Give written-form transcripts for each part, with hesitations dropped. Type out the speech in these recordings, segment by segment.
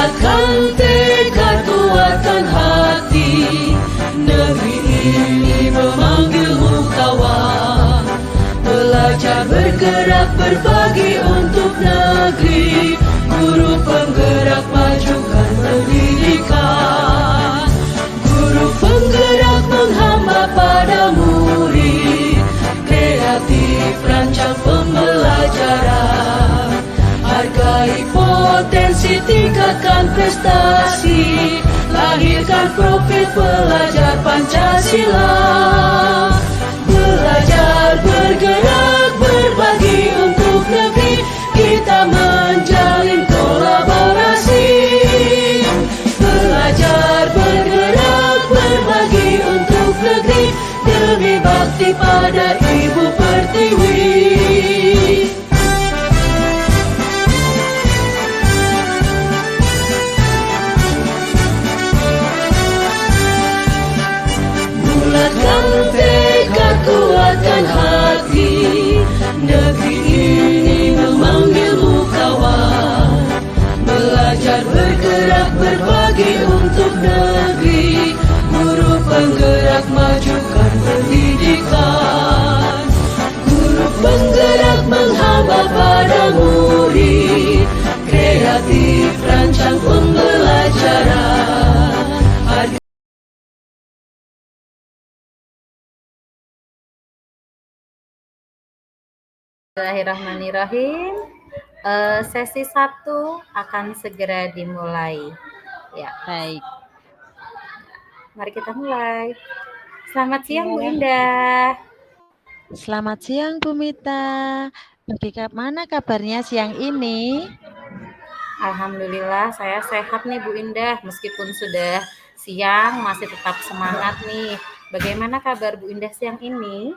Bulatkan tekad, kuatkan hati. Negeri ini memanggilmu kawan. Belajar, bergerak, berbagi untuk negeri. Guru penggerak, majukan pendidikan. Guru penggerak menghamba pada murid. Kreatif, rancang pembelajaran. Hargai potensi, tingkatkan prestasi. Lahirkan profil pelajar Pancasila. Belajar, bergerak, berbagi untuk negeri. Kita menjalin kolaborasi. Belajar, bergerak, berbagi untuk negeri. Demi bakti pada Ibu Pertiwi. Bulatkan tekad, kuatkan hati. Negeri ini memanggilmu kawan. Belajar, bergerak, berbagi untuk negeri. Guru penggerak, majukan pendidikan. Guru penggerak menghamba pada murid. Kreatif, rancang pembelajaran. Bismillahirrahmanirrahim. Sesi 1 akan segera dimulai. Ya, Baik. mari kita mulai. Selamat siang Bu Indah. Selamat siang Bu Mita. Bagaimana kabarnya siang ini? Alhamdulillah saya sehat nih Bu Indah. Meskipun sudah siang masih tetap semangat nih. Bagaimana kabar Bu Indah siang ini?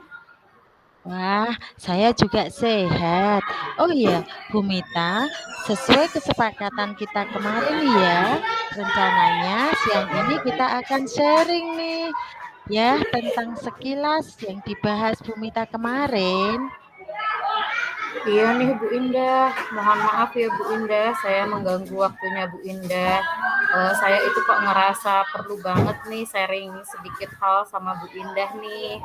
Wah, saya juga sehat. Oh iya, Bu Mita, sesuai kesepakatan kita kemarin ya, rencananya siang ini kita akan sharing nih, ya, tentang sekilas yang dibahas Bu Mita kemarin. Iya nih Bu Indah, mohon maaf ya Bu Indah, saya mengganggu waktunya Bu Indah. Saya itu kok ngerasa perlu banget nih sharing sedikit hal sama Bu Indah nih.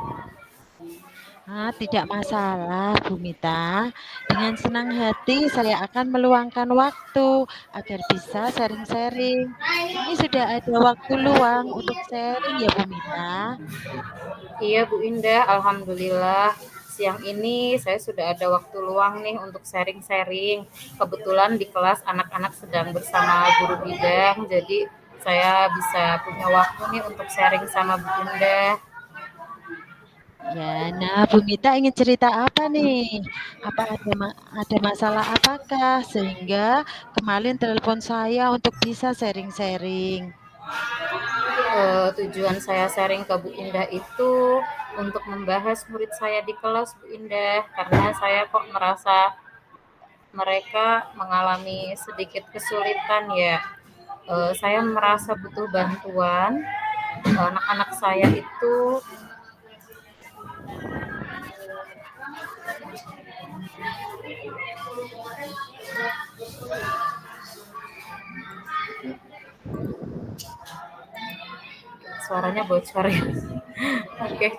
Tidak masalah, Bu Mita. Dengan senang hati saya akan meluangkan waktu agar bisa sharing-sharing. Ini sudah ada waktu luang untuk sharing ya, Bu Mita. Iya Bu Indah, alhamdulillah. Siang ini saya sudah ada waktu luang nih untuk sharing-sharing. Kebetulan di kelas anak-anak sedang bersama guru bidang, jadi saya bisa punya waktu nih untuk sharing sama Bu Indah. Ya, nah Bu Mita ingin cerita apa nih? Apa ada masalah apakah sehingga kemarin telepon saya untuk bisa sharing-sharing? Tujuan saya sharing ke Bu Indah itu untuk membahas murid saya di kelas Bu Indah, karena saya kok merasa mereka mengalami sedikit kesulitan ya. Saya merasa butuh bantuan. Anak-anak saya itu suaranya bocor ya. Oke,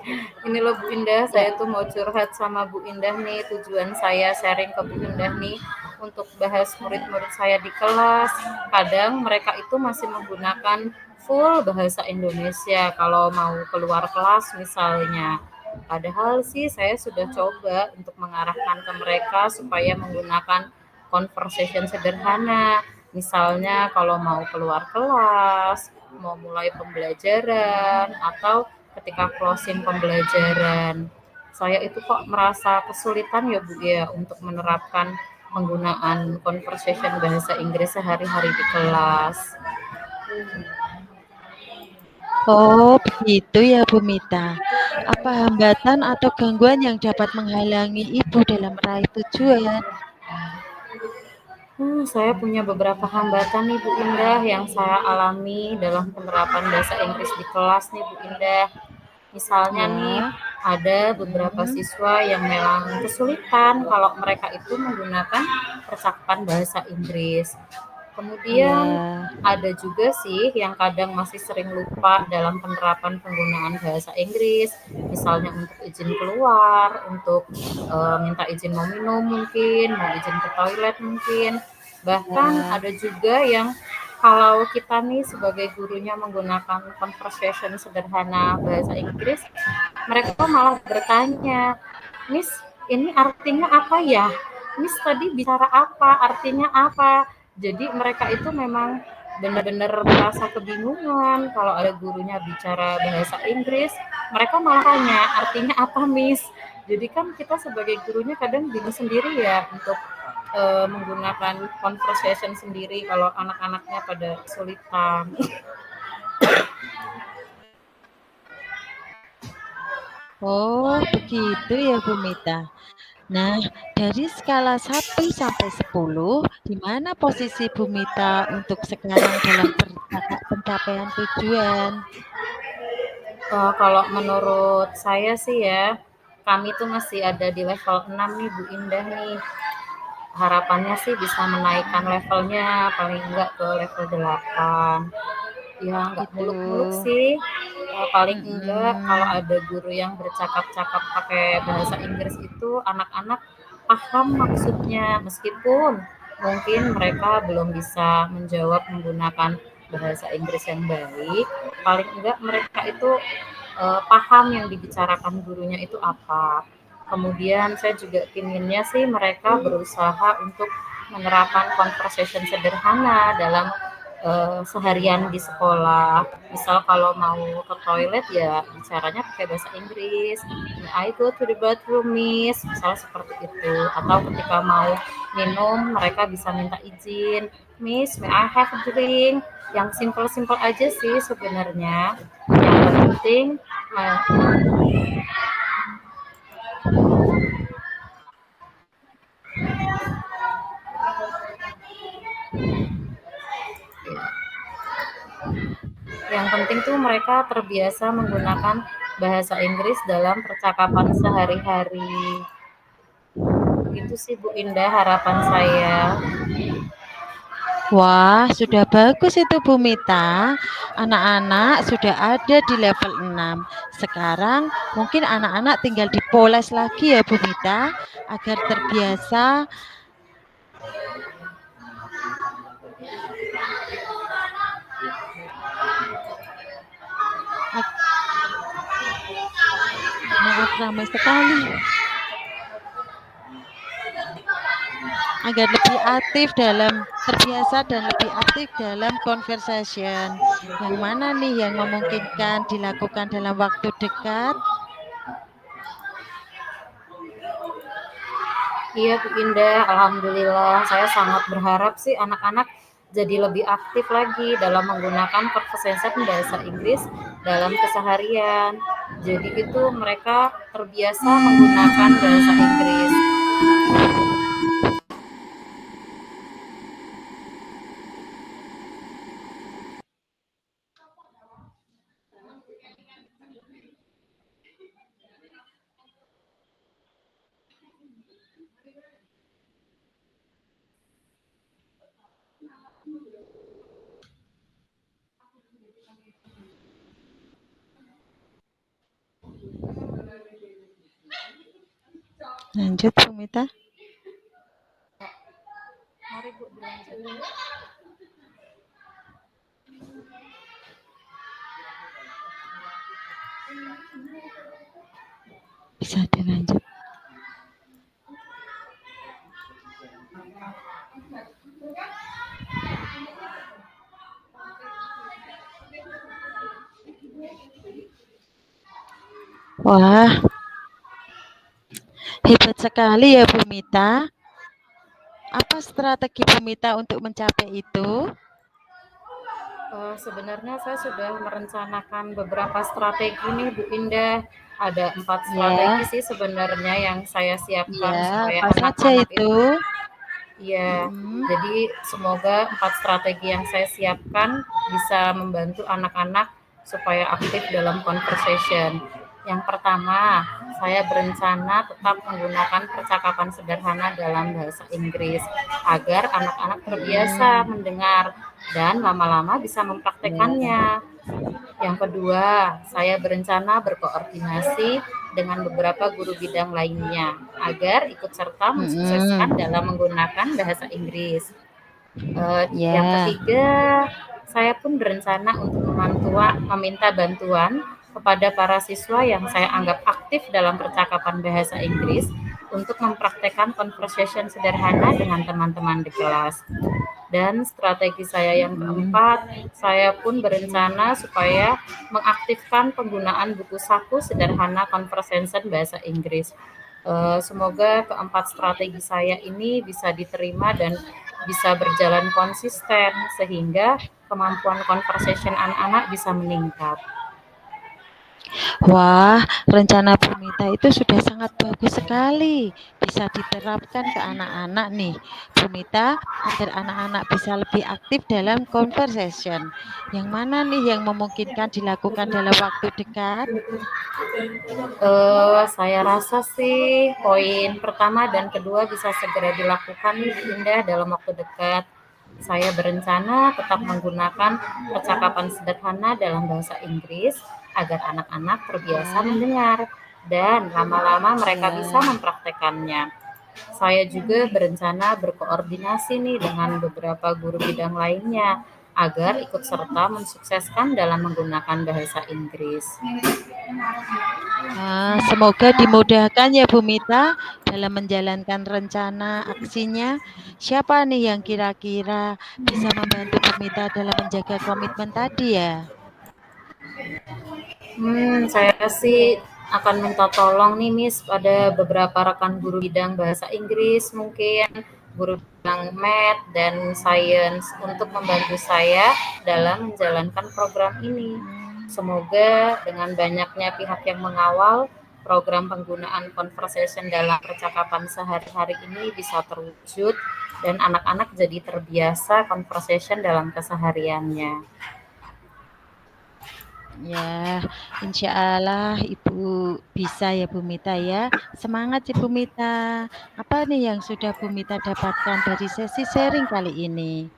ini loh Bu Indah, saya tuh mau curhat sama Bu Indah nih. Tujuan saya sharing ke Bu Indah nih untuk bahas murid-murid saya di kelas. Kadang mereka itu masih menggunakan full bahasa Indonesia kalau mau keluar kelas misalnya. Padahal sih saya sudah coba untuk mengarahkan ke mereka supaya menggunakan conversation sederhana. Misalnya kalau mau keluar kelas, mau mulai pembelajaran, atau ketika closing pembelajaran. Saya itu kok merasa kesulitan ya Bu ya untuk menerapkan penggunaan conversation bahasa Inggris sehari-hari di kelas. Oh, begitu ya Bu Mita. Apa hambatan atau gangguan yang dapat menghalangi Ibu dalam meraih tujuan? Saya punya beberapa hambatan nih Bu Indah yang saya alami dalam penerapan bahasa Inggris di kelas nih Bu Indah. Misalnya nih, Ya. ada beberapa siswa yang memang kesulitan kalau mereka itu menggunakan percakapan bahasa Inggris. Kemudian Iya. ada juga sih yang kadang masih sering lupa dalam penerapan penggunaan bahasa Inggris, misalnya untuk izin keluar, untuk minta izin mau minum mungkin, mau izin ke toilet mungkin. Bahkan Iya. ada juga yang kalau kita nih sebagai gurunya menggunakan conversation sederhana bahasa Inggris, mereka malah bertanya, Miss, ini artinya apa ya? Miss tadi bicara apa? Artinya apa? Jadi mereka itu memang benar-benar merasa kebingungan kalau ada gurunya bicara bahasa Inggris, mereka malah tanya artinya apa, Miss? Jadi kan kita sebagai gurunya kadang bingung sendiri ya untuk menggunakan conversation sendiri kalau anak-anaknya pada kesulitan. Oh, begitu ya Bu Mita. Nah, dari skala 1 sampai 10, di mana posisi Bu Mita untuk sekarang dalam pencapaian tujuan? Kalau menurut saya sih ya, kami tuh masih ada di level 6 nih Bu Indah nih. Harapannya sih bisa menaikkan levelnya paling enggak ke level 8. Ya nggak Gitu. muluk-muluk sih, paling enggak kalau Mm-mm. ada guru yang bercakap-cakap pakai bahasa Inggris itu anak-anak paham maksudnya, meskipun mungkin mereka belum bisa menjawab menggunakan bahasa Inggris yang baik, paling enggak mereka itu paham yang dibicarakan gurunya itu apa. Kemudian saya juga inginnya sih mereka berusaha untuk menerapkan conversation sederhana dalam seharian di sekolah. Misal kalau mau ke toilet ya bicaranya pakai bahasa Inggris. May I go to the bathroom, Miss? Misal seperti itu. Atau ketika mau minum mereka bisa minta izin, Miss, may I have a drink? Yang simpel-simpel aja sih sebenarnya. Yang penting eh, yang penting tuh mereka terbiasa menggunakan bahasa Inggris dalam percakapan sehari-hari. Itu sih Bu Indah harapan saya. Wah, sudah bagus itu Bu Mita. Anak-anak sudah ada di level 6. Sekarang mungkin anak-anak tinggal dipoles lagi ya Bu Mita, agar terbiasa maaf ramai sekali. Agar lebih aktif dalam terbiasa dan lebih aktif dalam conversation. Yang mana nih yang memungkinkan dilakukan dalam waktu dekat? Iya Bu Indah, alhamdulillah saya sangat berharap sih anak-anak jadi lebih aktif lagi dalam menggunakan conversation bahasa Inggris dalam keseharian. Jadi itu mereka terbiasa menggunakan bahasa Inggris. Lanjut Bu Mita. Mari Bu dilanjut. Bisa dilanjut. Wah, hebat sekali ya Bu Mita. Apa strategi Bu Mita untuk mencapai itu? Sebenarnya saya sudah merencanakan beberapa strategi nih Bu Indah. Ada 4 strategi Ya, sih sebenarnya yang saya siapkan ya, supaya apa saja anak-anak itu? itu. Iya, Mm-mm. jadi semoga 4 strategi yang saya siapkan bisa membantu anak-anak supaya aktif dalam conversation. Yang pertama, saya berencana tetap menggunakan percakapan sederhana dalam bahasa Inggris agar anak-anak terbiasa Mm-mm. mendengar dan lama-lama bisa Ya. mempraktekannya. Yang kedua, saya berencana berkoordinasi dengan beberapa guru bidang lainnya agar ikut serta mensukseskan Mm-mm. dalam menggunakan bahasa Inggris. Yang Ya. ketiga, saya pun berencana untuk meminta bantuan kepada para siswa yang saya anggap aktif dalam percakapan bahasa Inggris untuk mempraktekkan conversation sederhana dengan teman-teman di kelas. Dan strategi saya yang Mm. keempat, saya pun berencana supaya mengaktifkan penggunaan buku saku sederhana conversation bahasa Inggris. Semoga keempat strategi saya ini bisa diterima dan bisa berjalan konsisten sehingga kemampuan conversation anak-anak bisa meningkat. Wah, rencana Bumita itu sudah sangat bagus sekali. Bisa diterapkan ke anak-anak nih. Bumita, agar anak-anak bisa lebih aktif dalam conversation. Yang mana nih yang memungkinkan dilakukan dalam waktu dekat? Saya rasa sih poin pertama dan kedua bisa segera dilakukan nih Bu Indah dalam waktu dekat. Saya berencana tetap menggunakan percakapan sederhana dalam bahasa Inggris agar anak-anak terbiasa Ya, mendengar dan lama-lama mereka bisa ya. mempraktekannya. Saya juga berencana berkoordinasi nih dengan beberapa guru bidang lainnya agar ikut serta mensukseskan dalam menggunakan bahasa Inggris. Semoga dimudahkan ya Bu Mita dalam menjalankan rencana aksinya. Siapa nih yang kira-kira bisa membantu Bu Mita dalam menjaga komitmen tadi ya? Saya sih akan minta tolong nih Miss pada beberapa rekan guru bidang bahasa Inggris mungkin, guru bidang Math dan Science untuk membantu saya dalam menjalankan program ini. Hmm. Semoga dengan banyaknya pihak yang mengawal, program penggunaan conversation dalam percakapan sehari-hari ini bisa terwujud dan anak-anak jadi terbiasa conversation dalam kesehariannya. Ya, insya Allah Ibu bisa ya Bu Mita ya. Semangat Ibu Mita. Apa nih yang sudah Bu Mita dapatkan dari sesi sharing kali ini?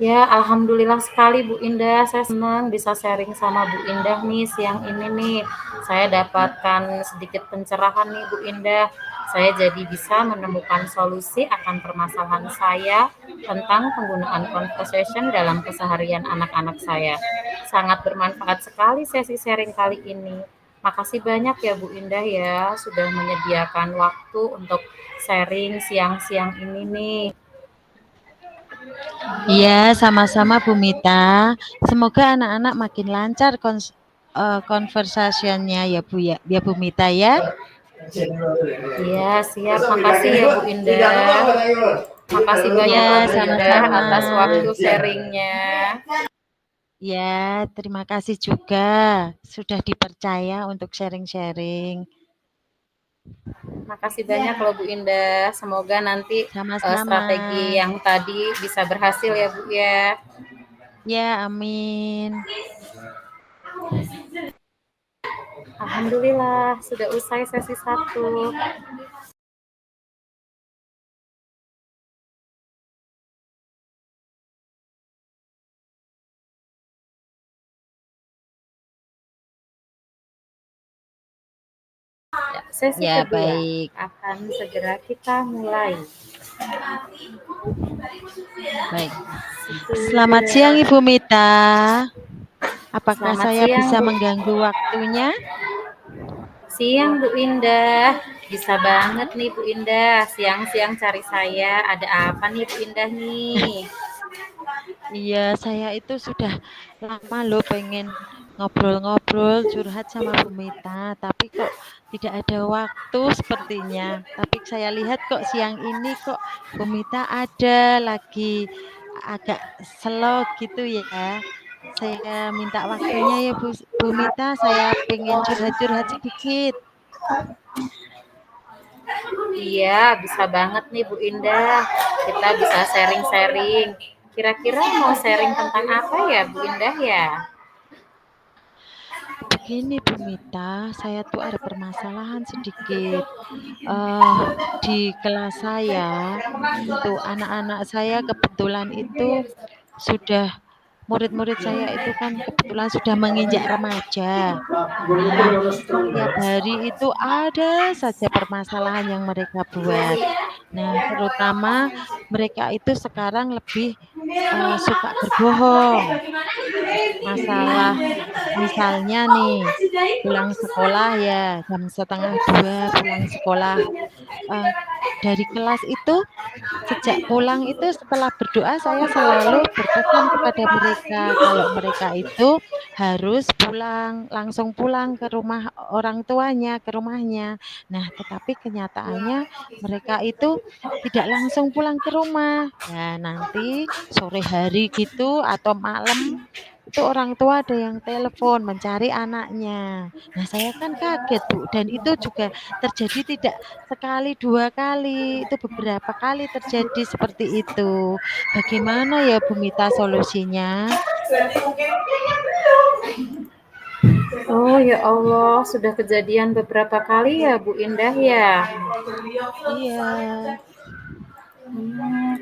Ya, alhamdulillah sekali Bu Indah. Saya senang bisa sharing sama Bu Indah nih siang ini nih. Saya dapatkan sedikit pencerahan nih Bu Indah. Saya jadi bisa menemukan solusi akan permasalahan saya tentang penggunaan conversation dalam keseharian anak-anak saya. Sangat bermanfaat sekali sesi sharing kali ini. Makasih banyak ya Bu Indah ya sudah menyediakan waktu untuk sharing siang-siang ini nih. Iya, sama-sama Bu Mita. Semoga anak-anak makin lancar conversation-nya ya Bu ya Bu Mita ya. Iya, siap. Makasih ya Bu Indah. Makasih banyak Ya, loh Bu Indah sama-sama. atas waktu sharingnya. Ya, terima kasih juga sudah dipercaya untuk sharing-sharing. Makasih banyak loh Bu Indah. Semoga nanti Sama-sama. strategi yang tadi bisa berhasil ya Bu ya. Ya, amin. Alhamdulillah sudah usai sesi 1. Ya, sesi Ya, kedua baik. akan segera kita mulai. Baik. Selamat siang Ibu Mita. Apakah Selamat saya siang bisa Bu. mengganggu waktunya? Siang Bu Indah. Bisa banget nih Bu Indah. Siang-siang cari saya. Ada apa nih Bu Indah nih? Iya, saya itu sudah lama loh pengen ngobrol-ngobrol, curhat sama Bu Mita, tapi kok tidak ada waktu sepertinya. Tapi saya lihat kok siang ini kok Bu Mita ada lagi agak slow gitu ya. Saya minta waktunya ya Bu Mita, saya pengen curhat-curhat sedikit. Iya, bisa banget nih Bu Indah. Kita bisa sharing-sharing. Kira-kira mau sharing tentang apa ya Bu Indah ya? Begini Bu Mita, saya tuh ada permasalahan sedikit. Eh, di kelas saya itu anak-anak saya kebetulan itu sudah murid-murid saya itu kan kebetulan sudah menginjak remaja. Nah, setiap hari itu ada saja permasalahan yang mereka buat. Nah, terutama mereka itu sekarang lebih suka berbohong. Masalah misalnya nih, pulang sekolah ya jam setengah 2 pulang sekolah, eee, dari kelas itu sejak pulang itu setelah berdoa saya selalu berpesan kepada mereka kalau mereka itu harus pulang, langsung pulang ke rumah orang tuanya, ke rumahnya. Nah, tetapi kenyataannya mereka itu tidak langsung pulang ke rumah. Ya nanti sore hari gitu atau malam itu orang tua ada yang telepon mencari anaknya. Nah, saya kan kaget, Bu, dan itu juga terjadi tidak sekali, 2 kali, itu beberapa kali terjadi seperti itu. Bagaimana ya Bu Mita solusinya? Oh ya Allah, sudah kejadian beberapa kali ya Bu Indah ya? Iya. Hmm,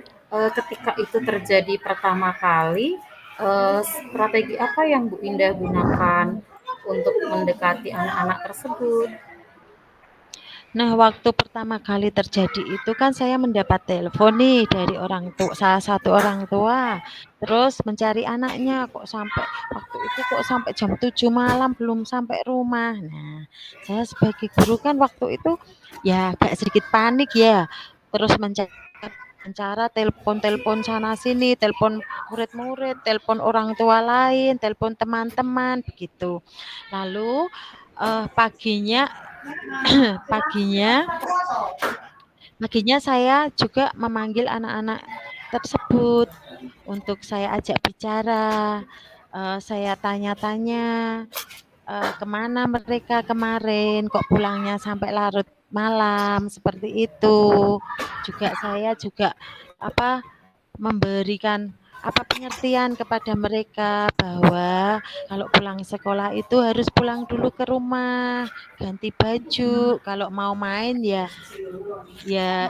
ketika itu terjadi pertama kali, strategi apa yang Bu Indah gunakan untuk mendekati anak-anak tersebut? Nah, waktu pertama kali terjadi itu kan saya mendapat telepon nih dari salah satu orang tua, terus mencari anaknya, kok sampai waktu itu kok sampai jam 7 malam belum sampai rumah. Nah, saya sebagai guru kan waktu itu ya agak sedikit panik ya, terus wawancara, telepon-telepon sana sini, telepon murid-murid, telepon orang tua lain, telepon teman-teman, begitu. Lalu, paginya paginya paginya saya juga memanggil anak-anak tersebut untuk saya ajak bicara, saya tanya-tanya, ke mereka kemarin, kok pulangnya sampai larut malam, seperti itu. Saya juga, apa, memberikan, pengertian kepada mereka bahwa kalau pulang sekolah itu harus pulang dulu ke rumah, ganti baju, kalau mau main ya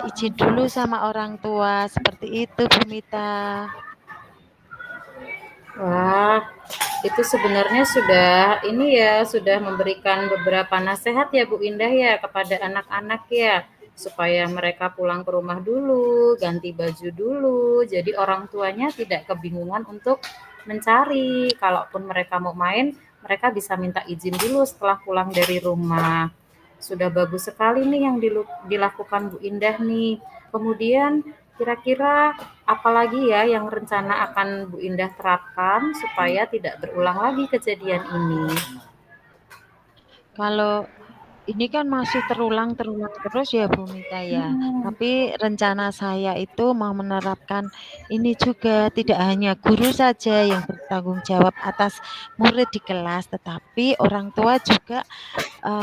izin dulu sama orang tua, seperti itu Bu Mita. Wah, itu sebenarnya sudah ini ya, sudah memberikan beberapa nasihat ya Bu Indah ya kepada anak-anak ya, supaya mereka pulang ke rumah dulu, ganti baju dulu. Jadi orang tuanya tidak kebingungan untuk mencari. Kalaupun mereka mau main, mereka bisa minta izin dulu setelah pulang dari rumah. Sudah bagus sekali nih yang dilakukan Bu Indah nih. Kemudian kira-kira apalagi ya yang rencana akan Bu Indah terapkan supaya tidak berulang lagi kejadian ini? Kalau ini kan masih terulang-terulang terus ya Bu Mita ya, tapi rencana saya itu mau menerapkan ini juga, tidak hanya guru saja yang bertanggung jawab atas murid di kelas, tetapi orang tua juga,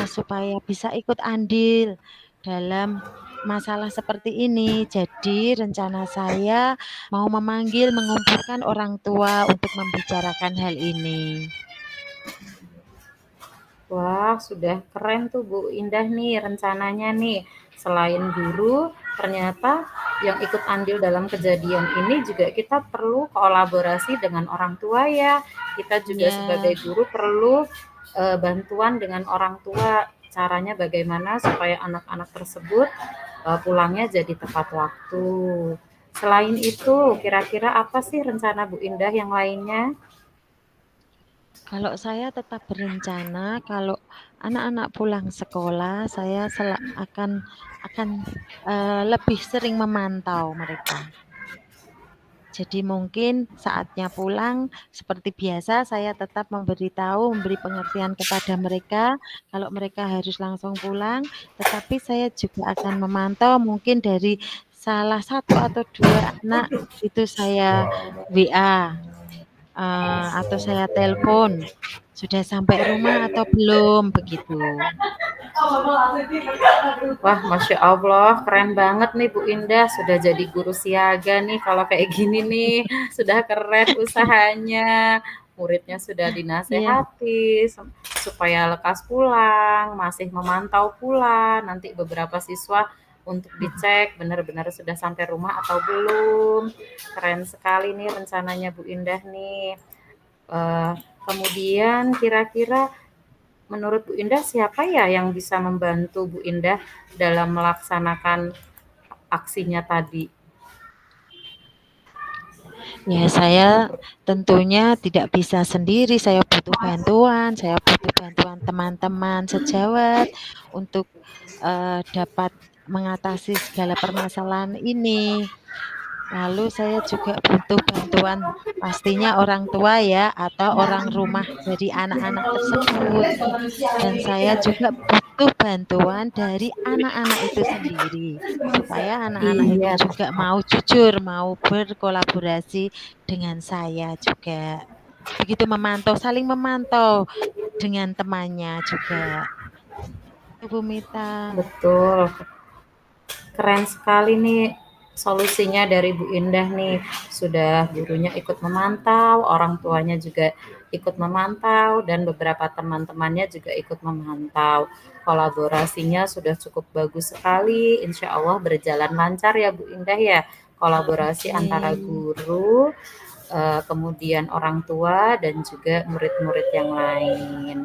supaya bisa ikut andil dalam masalah seperti ini. Jadi rencana saya mau mengumpulkan orang tua untuk membicarakan hal ini. Wah, sudah keren tuh Bu Indah nih rencananya nih. Selain guru, ternyata yang ikut andil dalam kejadian ini juga kita perlu kolaborasi dengan orang tua ya. Kita juga Ya. sebagai guru perlu bantuan dengan orang tua. Caranya bagaimana supaya anak-anak tersebut pulangnya jadi tepat waktu. Selain itu, kira-kira apa sih rencana Bu Indah yang lainnya? Kalau saya tetap berencana kalau anak-anak pulang sekolah, saya akan, lebih sering memantau mereka. Jadi mungkin saatnya pulang seperti biasa saya tetap memberi pengertian kepada mereka kalau mereka harus langsung pulang, tetapi saya juga akan memantau mungkin dari salah satu atau 2 anak itu saya WA. Atau saya telepon, sudah sampai rumah atau belum, begitu. Wah, Masya Allah, keren banget nih Bu Indah, sudah jadi guru siaga nih kalau kayak gini nih, sudah keren usahanya. muridnya sudah Iya, dinasehati supaya lekas pulang, masih memantau pula nanti beberapa siswa untuk dicek benar-benar sudah sampai rumah atau belum. Keren sekali nih rencananya Bu Indah nih. Eh, Kemudian kira-kira menurut Bu Indah siapa ya yang bisa membantu Bu Indah dalam melaksanakan aksinya tadi? ya saya tentunya tidak bisa sendiri, saya butuh bantuan teman-teman sejawat untuk, dapat mengatasi segala permasalahan ini. Lalu saya juga butuh bantuan pastinya orang tua ya atau orang rumah dari anak-anak tersebut. Dan saya juga butuh bantuan dari anak-anak itu sendiri, supaya anak-anak itu Iya, juga mau jujur, mau berkolaborasi dengan saya juga. Begitu saling memantau dengan temannya juga. Itu Bu Mita. betul. Keren sekali nih solusinya dari Bu Indah nih. Sudah gurunya ikut memantau, orang tuanya juga ikut memantau, dan beberapa teman-temannya juga ikut memantau. Kolaborasinya sudah cukup bagus sekali. Insya Allah berjalan lancar ya Bu Indah ya. Kolaborasi antara Amin. guru, kemudian orang tua, dan juga murid-murid yang lain.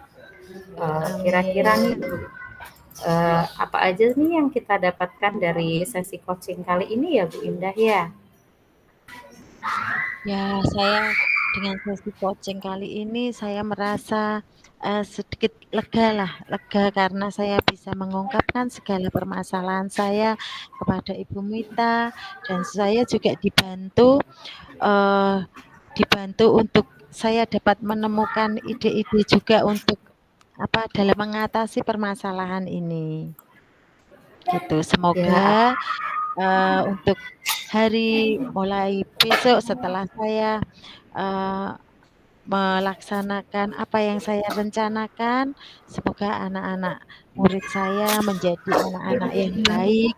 Kira-kira nih Amin. Bu, apa aja nih yang kita dapatkan dari sesi coaching kali ini ya Bu Indah ya? Ya, saya dengan sesi coaching kali ini saya merasa, sedikit lega karena saya bisa mengungkapkan segala permasalahan saya kepada Ibu Mita dan saya juga eee, dibantu untuk saya dapat menemukan ide-ide juga untuk, dalam mengatasi permasalahan ini, gitu. Ya, Semoga, untuk mulai besok setelah saya, eee melaksanakan apa yang saya rencanakan, semoga anak-anak murid saya menjadi anak-anak yang baik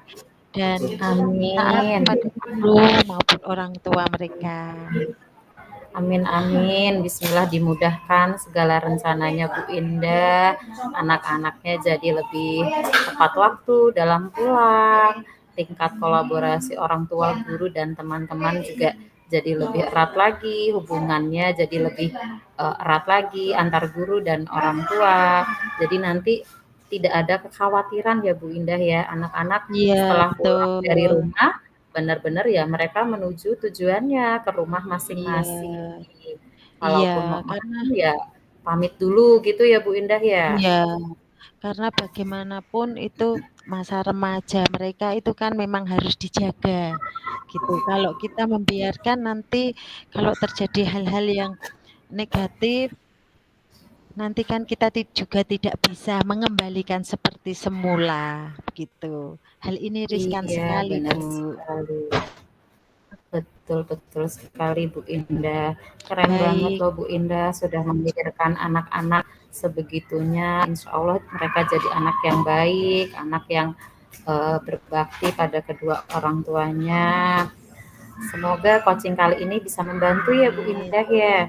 dan taat amin. kepada guru maupun orang tua mereka. Amin amin. Bismillah dimudahkan segala rencananya Bu Indah. Anak-anaknya jadi lebih tepat waktu dalam pulang. Tingkat kolaborasi orang tua, guru, dan teman-teman juga jadi lebih erat lagi. Hubungannya jadi lebih erat lagi antar guru dan orang tua. Jadi nanti tidak ada kekhawatiran ya Bu Indah ya. Anak-anak Iya, setelah pulang dari betul. rumah benar-benar ya mereka menuju tujuannya ke rumah Iya, masing-masing. iya, Kalaupun mau karena makan ya pamit dulu gitu ya Bu Indah ya? iya, karena bagaimanapun itu masa remaja mereka itu kan memang harus dijaga, gitu. Kalau kita membiarkan nanti kalau terjadi hal-hal yang negatif, nanti kan kita juga tidak bisa mengembalikan seperti semula, begitu. Hal ini riskan Iya, sekali, benar Bu. sekali. Betul betul sekali Bu Indah. Keren banget Baik, loh Bu Indah sudah memikirkan anak-anak sebegitunya. Insya Allah mereka jadi anak yang baik, anak yang berbakti pada kedua orang tuanya. Semoga coaching kali ini bisa membantu ya Bu amin. Indah ya.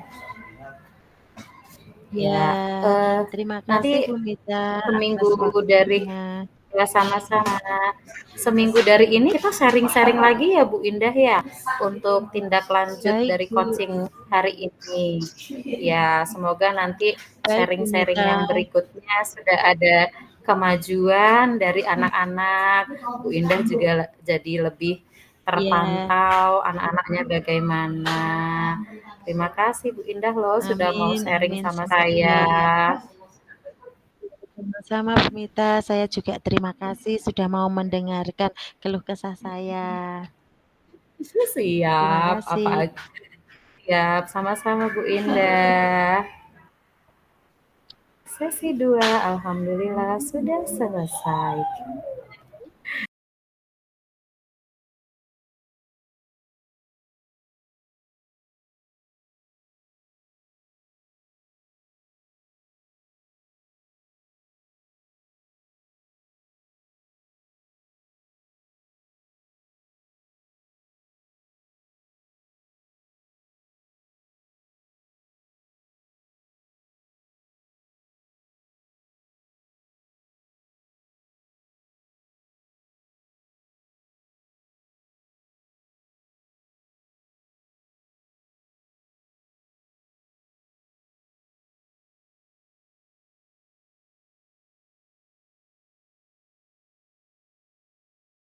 Ya, Ya, terima kasih nanti Bu Mita atas seminggu dari waktunya. ya sama-sama. Seminggu dari ini kita sharing-sharing lagi ya Bu Indah ya untuk tindak lanjut Baik, dari Bu. coaching hari ini. Ya, semoga nanti Baik, Bu sharing-sharing Mita. yang berikutnya sudah ada kemajuan dari anak-anak. Bu Indah juga jadi lebih Ya, terpantau anak-anaknya bagaimana. Terima kasih Bu Indah loh sudah mau amin, sharing amin. sama saya. Sama-sama. Sama-sama, Bu Mita. Saya juga terima kasih sudah mau mendengarkan keluh kesah saya. Terima Siap, kasih. siap, sama-sama Bu Indah. Sesi 2, alhamdulillah sudah selesai.